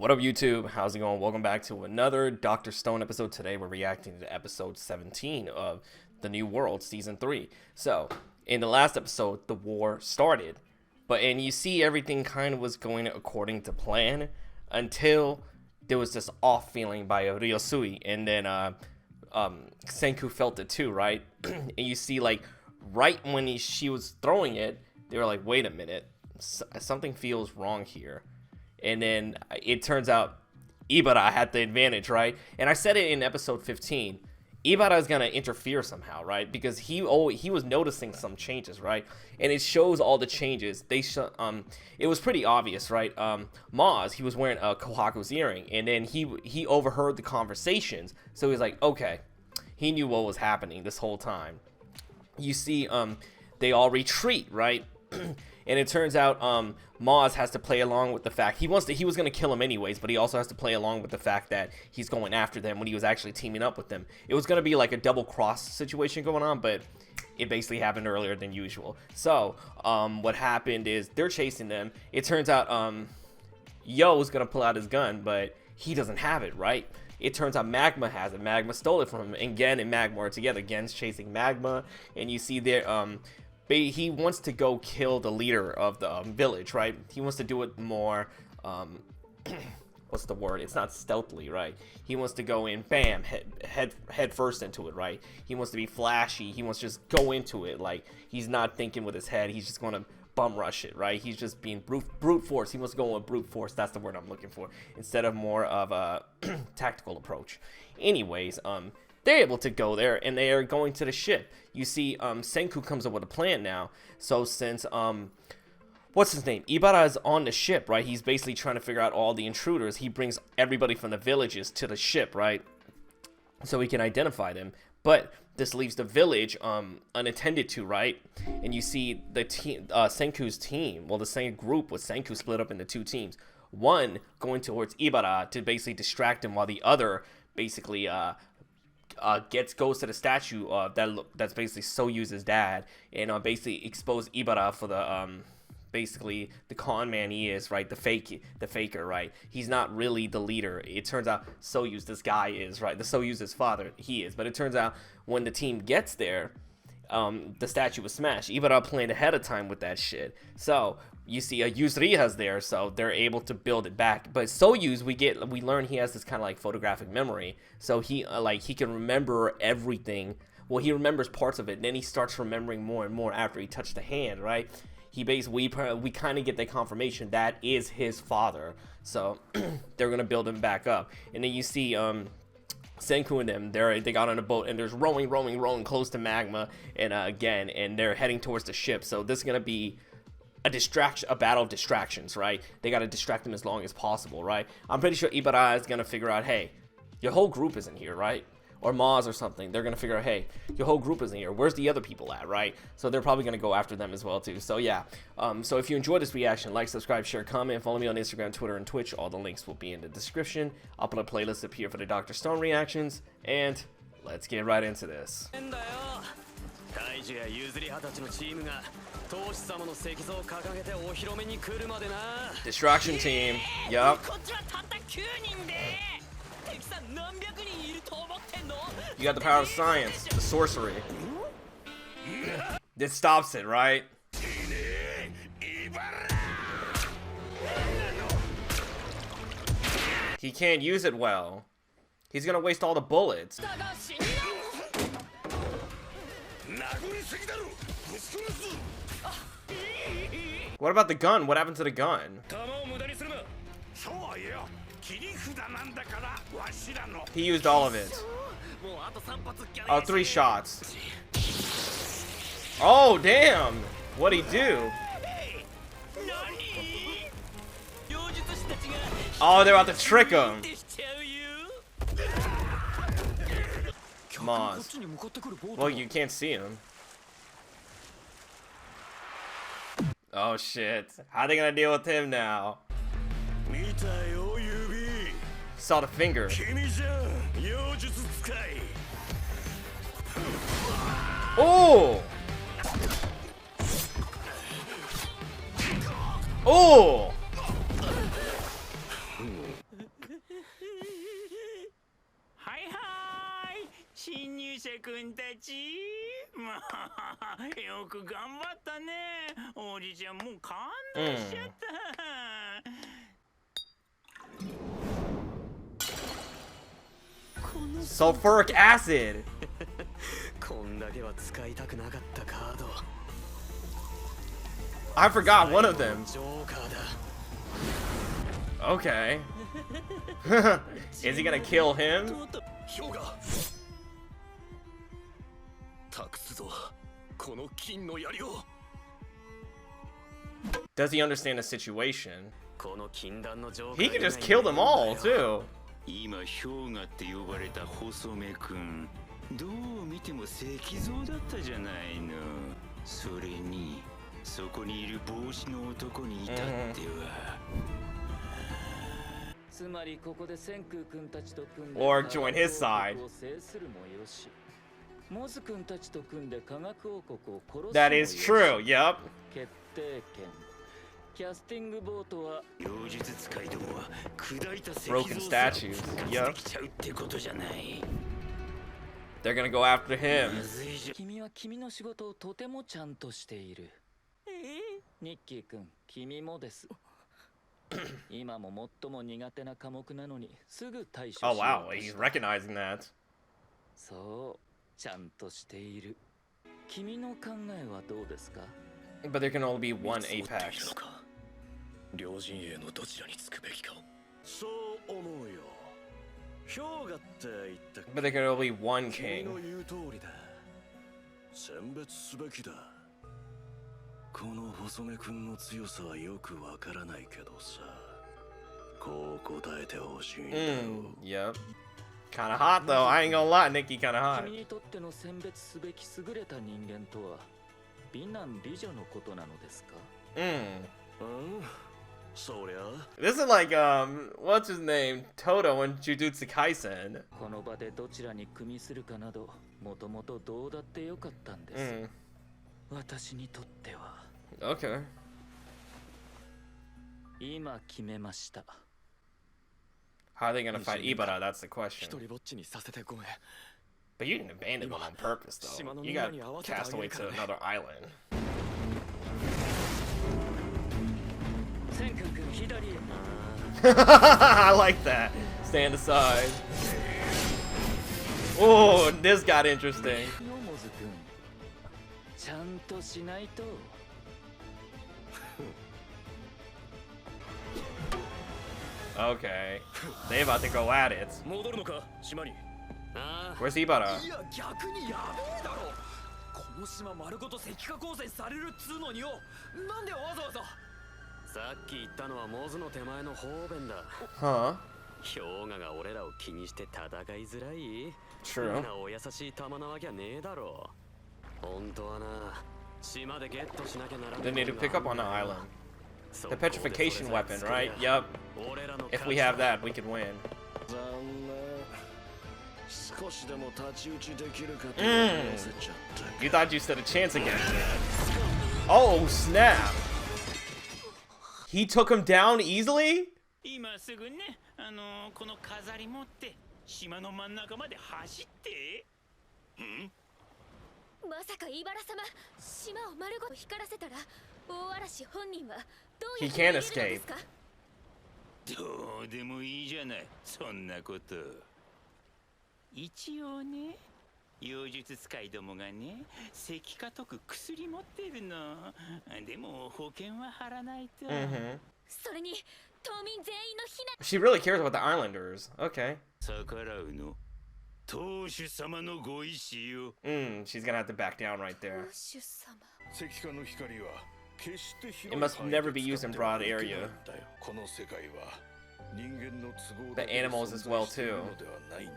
What up, YouTube? How's it going? Welcome back to another Dr. Stone episode. Today we're reacting to episode 17 of The New World Season 3. So, in the last episode, the war started. And you see everything kind of was going according to plan until there was this off feeling by Ryosui. And then Senku felt it too, right? And you see, like, right when she was throwing it, they were like, wait a minute, something feels wrong here. And then it turns out Ibara had the advantage, right? And I said it in episode 15. Ibara is gonna interfere somehow, right? Because he was noticing some changes, right? And it shows all the changes. It was pretty obvious, right? Maz, he was wearing a Kohaku's earring, and then he overheard the conversations, so he was like, okay, he knew what was happening this whole time. You see, they all retreat, right? And it turns out Maz has to play along with the fact he was going to kill him anyways, but he also has to play along with the fact that he's going after them when he was actually teaming up with them. It was going to be like a double cross situation going on, but it basically happened earlier than usual. So what happened is they're chasing them. It turns out Yo's going to pull out his gun, but he doesn't have it, right? It turns out Magma has it. Magma stole it from him, and Gen and Magma are together. Gen's chasing Magma, and you see there he wants to go kill the leader of the village, right? He wants to do it more, what's the word? It's not stealthily, right? He wants to go in, bam, head first into it, right? He wants to be flashy. He wants to just go into it. Like, he's not thinking with his head. He's just going to bum rush it, right? He's just being brute force. He wants to go with brute force. That's the word I'm looking for, instead of more of a tactical approach. Anyways, they're able to go there, and they are going to the ship. You see, Senku comes up with a plan now. So since, what's his name? Ibara is on the ship, right? He's basically trying to figure out all the intruders. He brings everybody from the villages to the ship, right? So he can identify them. But this leaves the village unattended to, right? And you see the team, Senku's team, well, the same group with Senku split up into two teams. One going towards Ibara to basically distract him, while the other basically goes to the statue that's basically Soyuz's dad, and basically expose Ibara for the basically the con man he is, right? The faker, right? He's not really the leader. It turns out Soyuz, this guy is, right? The Soyuz's father, he is. But it turns out when the team gets there, the statue was smashed. Ibara planned ahead of time with that shit. So you see Yuzuriha's there, so they're able to build it back. But Soyuz, we learn he has this kind of like photographic memory, so he he can remember everything. Well, he remembers parts of it, and then he starts remembering more and more after he touched the hand, right? He basically, we kind of get that confirmation that is his father, so they're gonna build him back up. And then you see Senku and them, they got on a boat, and there's rowing close to Magma, and again, and they're heading towards the ship. So this is gonna be a battle of distractions, right? They got to distract them as long as possible, right? I'm pretty sure Ibara is gonna figure out, hey, your whole group isn't here, right? Or Maz or something. They're gonna figure out, hey, your whole group isn't here. Where's the other people at, right? So they're probably gonna go after them as well too. So yeah. So if you enjoyed this reaction, like, subscribe, share, comment, follow me on Instagram, Twitter, and Twitch. All the links will be in the description. I'll put a playlist up here for the Dr. Stone reactions, and let's get right into this. Distraction team. Yup. You got the power of science, the sorcery. This stops it, right? He can't use it well. He's gonna waste all the bullets. What about the gun? What happened to the gun? He used all of it. Oh, 3 shots. Oh, damn. What'd he do? Oh, they're about to trick him. Maz. Well, you can't see him. Oh shit. How are they gonna deal with him now? Saw the finger. Oh! Oh! 新入社君たち、まあ、よく頑張ったね。おじちゃんもう感動しちゃった。Sulfuric acid. こんだけは使いたくなかったカード。 I forgot one of them. ジョーカーだ。 Okay. Is he gonna kill him? 氷河。託すぞ。この金の槍を。 Does he understand the situation? この禁断のジョーカ He ー could just kill them all too. 今氷河って呼ばれた細目くん、どう見ても石像だったじゃないの。それにそこにいる帽子の男に至っては、つまりここで千空君たちと組んで Or join his side. を制するもよし、モズ君たちと組んで科学王国を殺すもよし。 That is true. Yep. 決定権。キャスティングボートは妖術使いどもは砕いた石像 Broken すら statues. 復活 Yep. できちゃうってことじゃない。 They're gonna go after ま him. ずいじゃ。君は君の仕事をとてもちゃんとしている。ニッキー君、君もです。今も最も苦手な科目なのにすぐ対処しよ Oh う wow, とし he's た。 recognizing that. そう、ちゃんとしている。君の考えはどうですか？ But there can only be one apex. 両陣営のどちらにつくべきか。そう思うよ。氷河って言った。 But there can only be one 君の king. 言う通りだ。選別すべきだ。この細目くんの強さはよくわからないけどさ。こう答えてほしいんだよ。Yep. Kinda hot though. I ain't gonna lie, Nikki. Kinda hot. 君にとっての選別すべき優れた人間とは美男美女のことなのですか？そりゃ。 This is like what's his name? Toto in Jujutsu Kaisen. この場でどちらに組みするかなど、もともとどうだってよかったんです。私にとっては。Okay. 今決めました。 How are they gonna fight Ibara? That's the 一 question. 人ぼっちにさせてごめん。 But you didn't abandon them on purpose, though. You got cast away to another island. 千空君左へ。 I like that. Stand aside. Oh, this got interesting. ヨモズ君、ちゃんとしないと。 Okay. They about to go at it. 戻るのか、島に。ああ。 Where's Ibara? いや、逆にやべえだろ。この島丸ごと石化光線されるっつうのによ。なんでわざわざ。さっき言ったのはモズの手前の方便だ。 Huh? 氷河が俺らを気にして戦いづらい。 True. みんなお優しい玉なわけはねえだろう。本当はな、島でゲットしなきゃならない。 They need to pick up on the island. The そこで petrification それさ weapon, え作りゃ right? Yep. 俺らの If we have that, we can win. 残念。少しでも太刀打ちできるかと Mm. 思わせちゃった。 You thought you stood a chance against it. Oh, snap. He took him down easily? 今すぐね、この飾り持って島の真ん中まで走って。まさかイバラ様、島を丸ごと光らせたら大嵐本人はどうやって He can't 逃げるのですか？どうでもいいじゃない、そんなこと。一応ね、妖術使いどもがね、石化解く薬持ってるの。でも保険は払わないと。Mm-hmm. それに島民全員の避難。 She really cares about the islanders. Okay. 逆らうの。当主様のご意志よ。She's gonna have to back down right there. 主様。石化の光は決して広い It must 範囲で never be used in 使ってはい broad けない area. んだよ。この世界は人間の都合 The だけで animals as well 存在している too. のではないんだ。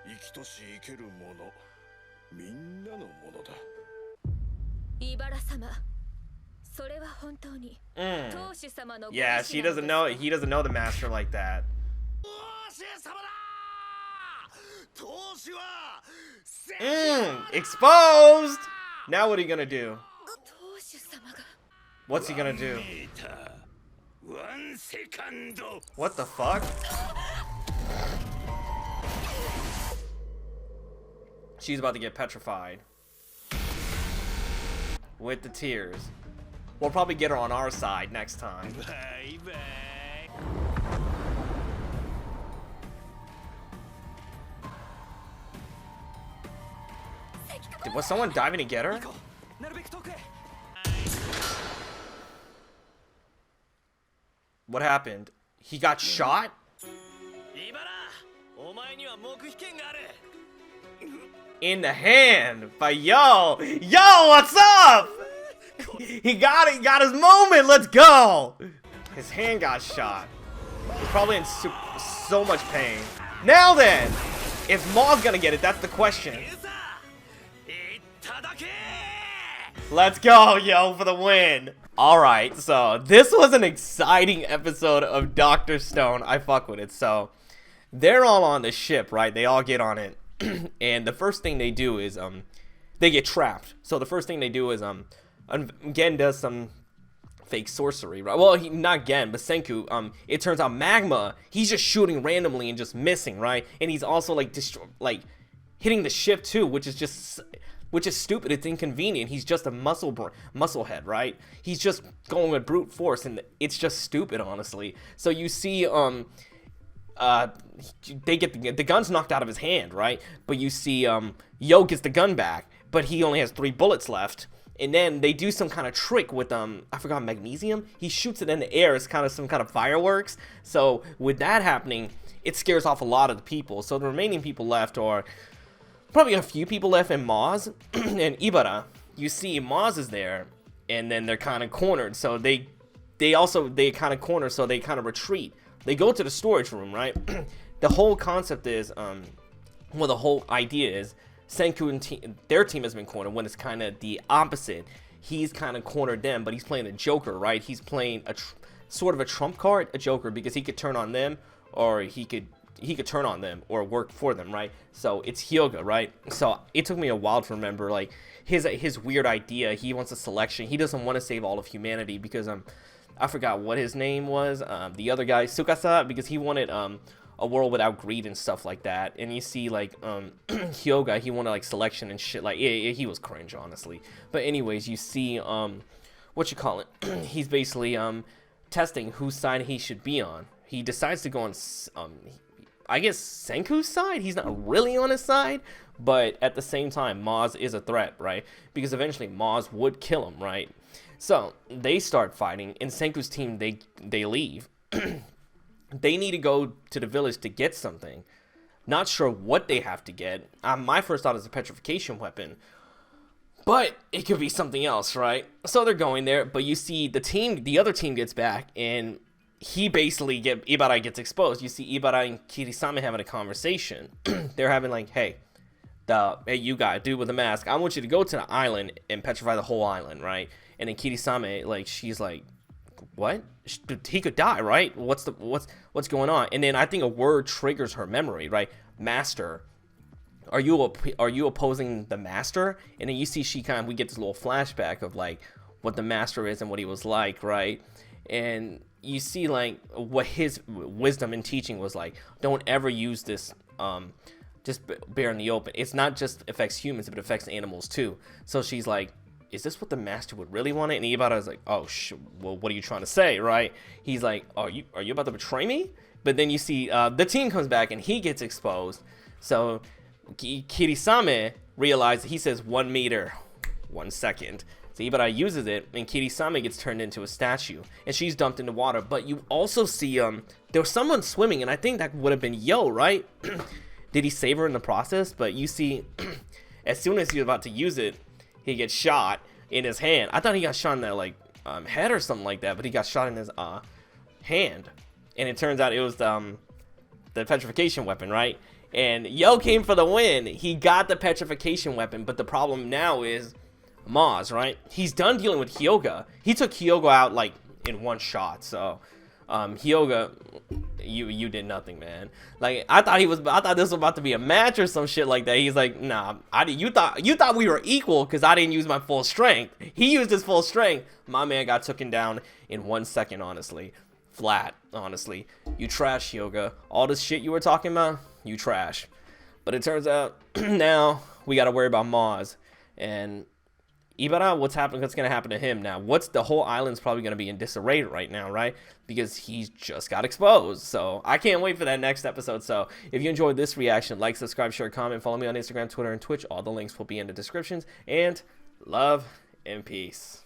生きとし生けるもの、みんなのものだ。イバラ様、それは本当に当主様のご意志 Yeah, な she の doesn't です know. か？ He doesn't know the master like that. 当主様だ。当主は Exposed. Now what are you gonna do? 当主様が What's he gonna do? メーター、ワンセカンド。 What the fuck? She's about to get petrified. With the tears. We'll probably get her on our side next time. Bye bye. Was someone diving to get her? What happened? He got shot? In the hand. But yo, what's up? He got it, got his moment. Let's go. His hand got shot. He's probably in so much pain. Now then, is Ma's gonna get it? That's the question. Let's go, yo, for the win. Alright, so this was an exciting episode of Dr. Stone. I fuck with it. So they're all on the ship, right? They all get on it. And the first thing they do is they get trapped. So the first thing they do is Gen does some fake sorcery, right? Well, not Gen, but Senku. It turns out Magma, he's just shooting randomly and just missing, right? And he's also like hitting the ship too, which is stupid. It's inconvenient. He's just a muscle head, right? He's just going with brute force, and it's just stupid, honestly. So you see, they get the gun's knocked out of his hand, right? But you see, Yo gets the gun back, but he only has 3 bullets left. And then they do some kind of trick with I forgot, magnesium. He shoots it in the air as kind of some kind of fireworks. So with that happening, it scares off a lot of the people. So the remaining people left are probably a few people left in Maz and Ibara. You see Maz is there, and then they're kind of cornered. So they kind of corner, so they kind of retreat. They go to the storage room, right? The whole concept is, well, the whole idea is Senku and their team has been cornered when it's kind of the opposite. He's kind of cornered them, but he's playing a Joker, right? He's playing sort of a trump card, a Joker, because he could turn on them, or he could turn on them or work for them, right? So it's Hyoga, right? So it took me a while to remember, like, his weird idea. He wants a selection. He doesn't want to save all of humanity because I forgot what his name was. The other guy, Tsukasa, because he wanted a world without greed and stuff like that. And you see, like, Hyoga, he wanted like selection and shit. Like, yeah, he was cringe, honestly. But anyways, you see, what you call it? He's basically testing whose side he should be on. He decides to go on I guess Senku's side. He's not really on his side, but at the same time, Maz is a threat, right? Because eventually Maz would kill him, right? So they start fighting, and Senku's team, they leave. They need to go to the village to get something. Not sure what they have to get. My first thought is a petrification weapon, but it could be something else, right? So they're going there, but you see the other team gets back, and he basically Ibara gets exposed. You see Ibara and Kirisame having a conversation. They're having like, hey, you guy, dude with the mask, I want you to go to the island and petrify the whole island, right? And then Kirisame, like, she's like, what? He could die, right? What's going on? And then I think a word triggers her memory, right? Master. Are you opposing the master? And then you see we get this little flashback of like what the master is and what he was like, right? And you see like what his wisdom and teaching was like. Don't ever use this just bare in the open. It's not just affects humans, but it affects animals too. So she's like, is this what the master would really want it? And Ibara is like, oh, well, what are you trying to say, right? He's like, are you about to betray me? But then you see the team comes back and he gets exposed. So Kirisame realizes, he says 1 meter, 1 second. So Ibara uses it, and Kirisame gets turned into a statue, and she's dumped into water. But you also see there was someone swimming, and I think that would have been Yo, right? Did he save her in the process? But you see, as soon as he's about to use it, he gets shot in his hand. I thought he got shot in the like head or something like that, but he got shot in his hand, and it turns out it was the petrification weapon, right? And Yo came for the win. He got the petrification weapon, but the problem now is Maz, right? He's done dealing with Hyoga. He took Hyoga out like in 1 shot. So Hyoga, you did nothing, man. Like I thought this was about to be a match or some shit like that. He's like, nah, you thought we were equal because I didn't use my full strength. He used his full strength. My man got taken down in 1 second, honestly. Flat, honestly. You trash, Hyoga. All this shit you were talking about, you trash. But it turns out now we got to worry about Maz. And Ibara, what's going to happen to him now? The whole island's probably going to be in disarray right now, right? Because he's just got exposed. So I can't wait for that next episode. So if you enjoyed this reaction, like, subscribe, share, comment, follow me on Instagram, Twitter, and Twitch. All the links will be in the descriptions. And love and peace.